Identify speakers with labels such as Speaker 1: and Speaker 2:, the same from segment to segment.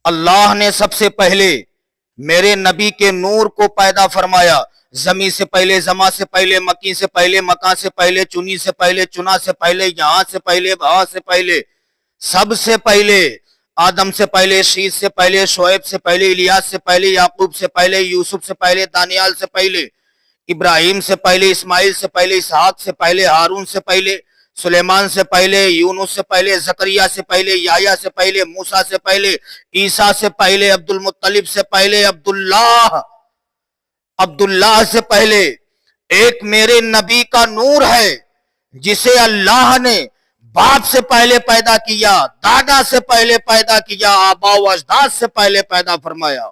Speaker 1: اللہ نے سب سے پہلے میرے نبی کے نور کو پیدا فرمایا، زمین سے پہلے، زماں سے پہلے، مکی سے پہلے، مکان سے پہلے، چنی سے پہلے، چنا سے پہلے، یہاں سے پہلے، وہاں سے پہلے، سب سے پہلے، آدم سے پہلے، شیش سے پہلے، شعیب سے پہلے، الیاس سے پہلے، یعقوب سے پہلے، یوسف سے پہلے، دانیال سے پہلے، ابراہیم سے پہلے، اسماعیل سے پہلے، اسحاق سے پہلے، ہارون سے پہلے، سلیمان سے پہلے، یونس سے پہلے، زکریا سے پہلے، یحییٰ سے پہلے، موسیٰ سے پہلے، عیسیٰ سے پہلے، عبد المطلب سے پہلے، عبداللہ سے پہلے ایک میرے نبی کا نور ہے جسے اللہ نے باپ سے پہلے پیدا کیا، دادا سے پہلے پیدا کیا، آبا و اجداد سے پہلے پیدا فرمایا۔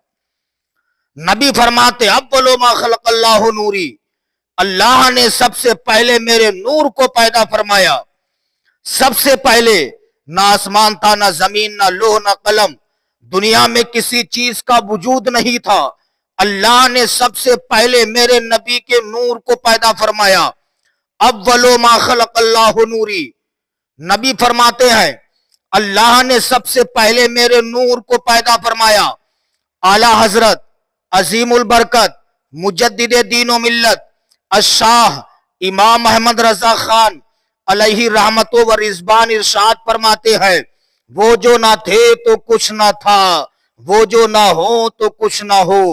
Speaker 1: نبی فرماتے اول ما خلق اللہ نوری، اللہ نے سب سے پہلے میرے نور کو پیدا فرمایا۔ سب سے پہلے نہ آسمان تھا، نہ زمین، نہ لوح، نہ قلم، دنیا میں کسی چیز کا وجود نہیں تھا، اللہ نے سب سے پہلے میرے نبی کے نور کو پیدا فرمایا۔ اول ما خلق اللہ نوری، نبی فرماتے ہیں اللہ نے سب سے پہلے میرے نور کو پیدا فرمایا۔ اعلی حضرت عظیم البرکت مجدد دین و ملت الشاہ امام احمد رضا خان علیہ رحمت و رضوان ارشاد فرماتے ہیں، وہ جو نہ تھے تو کچھ نہ تھا، وہ جو نہ ہو تو کچھ نہ ہو،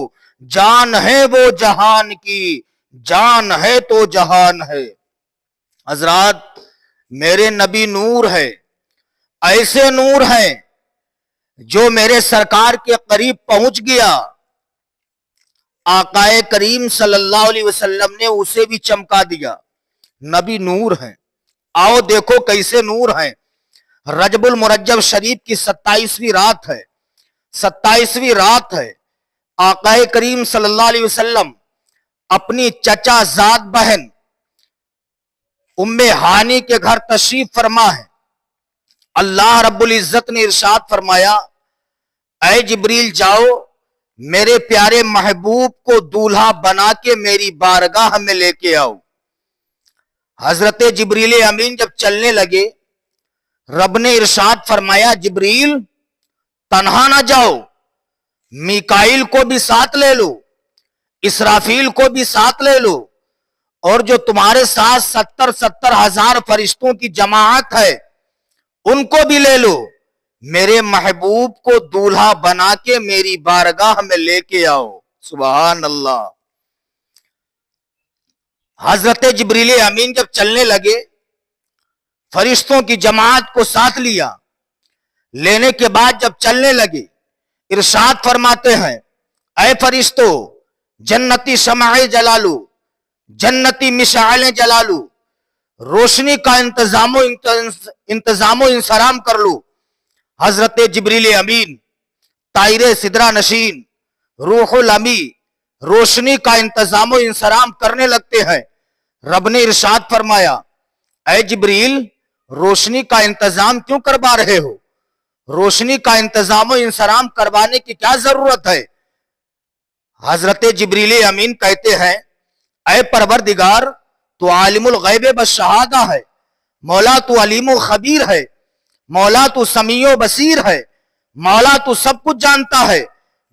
Speaker 1: جان ہے وہ جہان کی، جان ہے تو جہان ہے۔ حضرات، میرے نبی نور ہے، ایسے نور ہے جو میرے سرکار کے قریب پہنچ گیا، آقا کریم صلی اللہ علیہ وسلم نے اسے بھی چمکا دیا۔ نبی نور ہے، آؤ دیکھو کیسے نور ہے۔ رجب المرجب شریف کی 27ویں رات ہے، 27ویں رات ہے، آقا کریم صلی اللہ علیہ وسلم اپنی چچا زاد بہن ام ہانی کے گھر تشریف فرما ہے۔ اللہ رب العزت نے ارشاد فرمایا، اے جبریل جاؤ میرے پیارے محبوب کو دولہا بنا کے میری بارگاہ میں لے کے آؤ۔ حضرت جبریل امین جب چلنے لگے، رب نے ارشاد فرمایا، جبریل تنہا نہ جاؤ، میکائیل کو بھی ساتھ لے لو، اسرافیل کو بھی ساتھ لے لو، اور جو تمہارے ساتھ 70 ہزار فرشتوں کی جماعت ہے ان کو بھی لے لو، میرے محبوب کو دولہا بنا کے میری بارگاہ میں لے کے آؤ۔ سبحان اللہ۔ حضرت جبریل امین جب چلنے لگے، فرشتوں کی جماعت کو ساتھ لیا، لینے کے بعد جب چلنے لگے، ارشاد فرماتے ہیں، اے فرشتو، جنتی شمع جلالو، جنتی مشعل جلالو، روشنی کا انتظام و انصرام کر لو۔ حضرت جبریل امین طائر سدرہ نشین روح الامی روشنی کا انتظام و انصرام کرنے لگتے ہیں۔ رب نے ارشاد فرمایا، اے جبریل روشنی کا انتظام کیوں کروا رہے ہو؟ روشنی کا انتظام و انصرام کروانے کی کیا ضرورت ہے؟ حضرت جبریل امین کہتے ہیں، اے پروردگار تو عالم الغیب والشہادہ ہے، مولا تو علیم و خبیر ہے، مولا تو سمیع و بصیر ہے، مولا تو سب کچھ جانتا ہے۔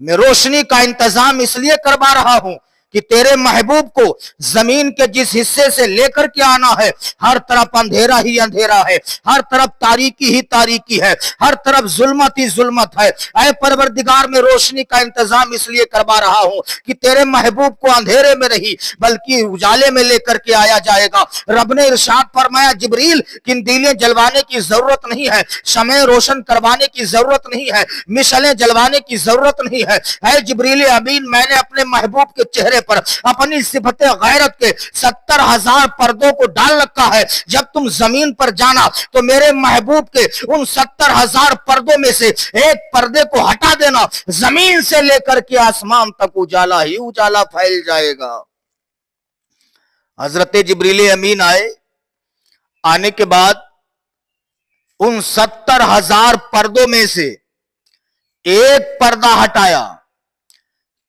Speaker 1: میں روشنی کا انتظام اس لیے کروا رہا ہوں کہ تیرے محبوب کو زمین کے جس حصے سے لے کر کے آنا ہے، ہر طرف اندھیرا ہی اندھیرا ہے، ہر طرف تاریکی ہی تاریکی ہے، ہر طرف ظلمت ہی ظلمت ہے۔ اے پروردگار میں روشنی کا انتظام اس لیے کروا رہا ہوں کہ تیرے محبوب کو اندھیرے میں نہیں بلکہ اجالے میں لے کر کے آیا جائے گا۔ رب نے ارشاد فرمایا، جبریل قندیلیں جلوانے کی ضرورت نہیں ہے، شمع روشن کروانے کی ضرورت نہیں ہے، مشعلیں جلوانے کی ضرورت نہیں ہے۔ اے جبریل امین، میں نے اپنے محبوب کے چہرے پر اپنی صفت غیرت کے 70 ہزار پردوں کو ڈال رکھا ہے۔ جب تم زمین پر جانا تو میرے محبوب کے ان 70 ہزار پردوں میں سے ایک پردے کو ہٹا دینا، زمین سے لے کر کے آسمان تک اجالا ہی اجالا پھیل جائے گا۔ حضرت جبریل امین آئے، آنے کے بعد ان 70 ہزار پردوں میں سے ایک پردہ ہٹایا،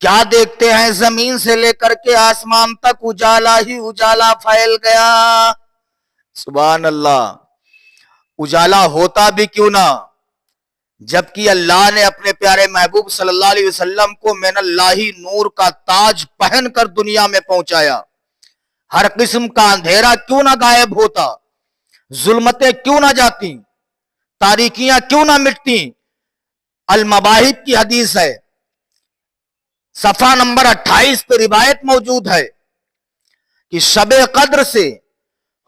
Speaker 1: کیا دیکھتے ہیں؟ زمین سے لے کر کے آسمان تک اجالا ہی اجالا پھیل گیا۔ سبحان اللہ۔ اجالا ہوتا بھی کیوں نہ، جبکہ اللہ نے اپنے پیارے محبوب صلی اللہ علیہ وسلم کو من اللہ نور کا تاج پہن کر دنیا میں پہنچایا، ہر قسم کا اندھیرا کیوں نہ غائب ہوتا، ظلمتیں کیوں نہ جاتی، تاریکیاں کیوں نہ مٹتی۔ المباحث کی حدیث ہے، صفحہ نمبر 28 پہ روایت موجود ہے کہ شب قدر سے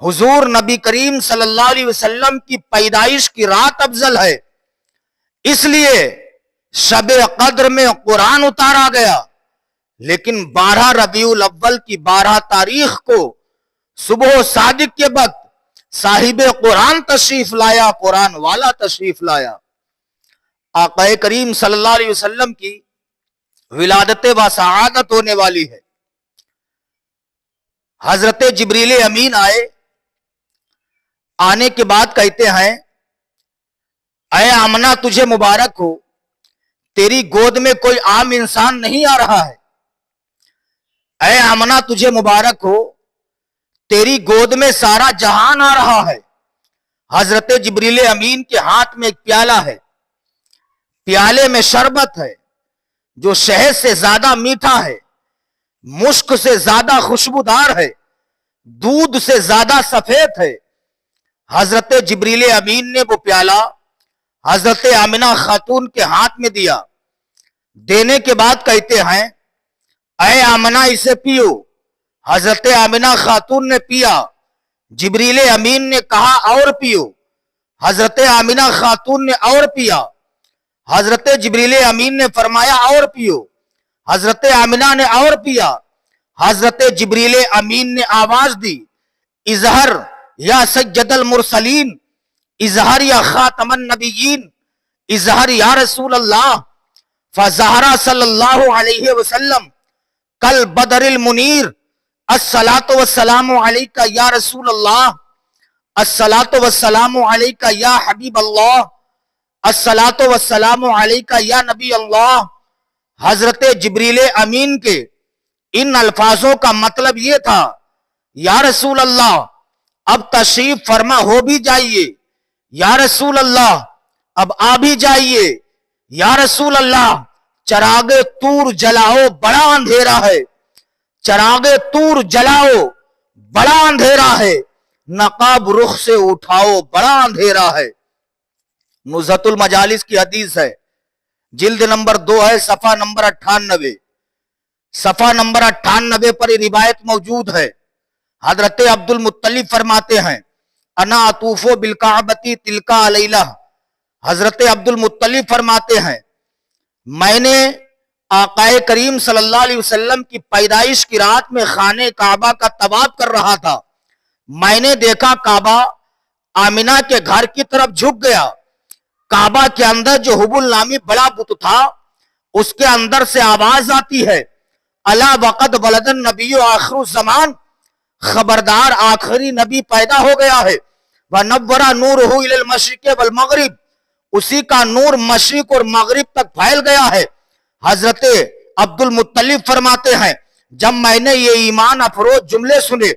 Speaker 1: حضور نبی کریم صلی اللہ علیہ وسلم کی پیدائش کی رات افضل ہے، اس لیے شب قدر میں قرآن اتارا گیا، لیکن 12 ربیع الاول کی 12 تاریخ کو صبح صادق کے وقت صاحب قرآن تشریف لایا، قرآن والا تشریف لایا۔ آقا کریم صلی اللہ علیہ وسلم کی ولادت و سعادت ہونے والی ہے۔ حضرت جبریل امین آئے، آنے کے بعد کہتے ہیں اے آمنہ تجھے مبارک ہو، تیری گود میں کوئی عام انسان نہیں آ رہا ہے۔ اے آمنہ تجھے مبارک ہو، تیری گود میں سارا جہان آ رہا ہے۔ حضرت جبریل امین کے ہاتھ میں ایک پیالہ ہے، پیالے میں شربت ہے جو شہد سے زیادہ میٹھا ہے، مشک سے زیادہ خوشبودار ہے، دودھ سے زیادہ سفید ہے۔ حضرت جبریل امین نے وہ پیالہ حضرت آمنہ خاتون کے ہاتھ میں دیا، دینے کے بعد کہتے ہیں اے آمنہ اسے پیو۔ حضرت آمنہ خاتون نے پیا، جبریل امین نے کہا اور پیو، حضرت آمنہ خاتون نے اور پیا، حضرت جبریل امین نے فرمایا اور پیو، حضرت آمنہ نے اور پیا، حضرت جبریل امین نے آواز دی اظہر یا سید المرسلین، اظہر یا خاتم النبیین، اظہر یا رسول اللہ، فظہر صلی اللہ علیہ وسلم کل بدر المنیر، الصلاۃ والسلام علیکہ یا رسول اللہ، الصلاۃ والسلام علیکہ یا حبیب اللہ، الصلاۃ والسلام علیکہ یا نبی اللہ۔ حضرت جبریل امین کے ان الفاظوں کا مطلب یہ تھا یا رسول اللہ اب تشریف فرما ہو بھی جائیے، یا رسول اللہ اب آ بھی جائیے، یا رسول اللہ چراغ طور جلاؤ بڑا اندھیرا ہے، چراغ طور جلاؤ بڑا اندھیرا ہے، نقاب رخ سے اٹھاؤ بڑا اندھیرا ہے۔ نزہۃ المجالس کی حدیث ہے، جلد نمبر 2 ہے، صفحہ نمبر 98، صفحہ نمبر 98 پر یہ روایت موجود ہے۔ حضرت عبد المطلب فرماتے ہیں انا اطوف بالکعبۃ تلک لیلہ، حضرت عبد المطلب فرماتے ہیں میں نے آقا کریم صلی اللہ علیہ وسلم کی پیدائش کی رات میں خانہ کعبہ کا طواف کر رہا تھا، میں نے دیکھا کعبہ آمنہ کے گھر کی طرف جھک گیا، کعبہ کے اندر جو حبل نامی بڑا بت تھا اس کے اندر سے آواز آتی ہے الا وقد ولد النبی آخر الزمان، خبردار آخری نبی پیدا ہو گیا ہے، وَنَوَّرَ نُورُهُ إِلَى الْمَشْرِقِ وَالْمَغْرِبِ، اسی کا نور مشرق اور مغرب تک پھیل گیا ہے۔ حضرت عبد المطلب فرماتے ہیں جب میں نے یہ ایمان افروز جملے سنے،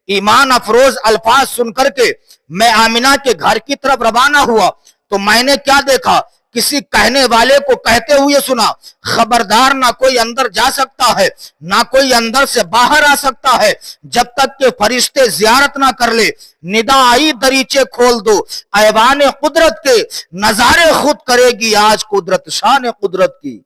Speaker 1: ایمان افروز الفاظ سن کر کے میں آمنہ کے گھر کی طرف روانہ ہوا تو میں نے کیا دیکھا، کسی کہنے والے کو کہتے ہوئے سنا خبردار نہ کوئی اندر جا سکتا ہے نہ کوئی اندر سے باہر آ سکتا ہے جب تک کہ فرشتے زیارت نہ کر لے، ندا آئی دریچے کھول دو، ایوان قدرت کے نظارے خود کرے گی آج قدرت، شان قدرت کی۔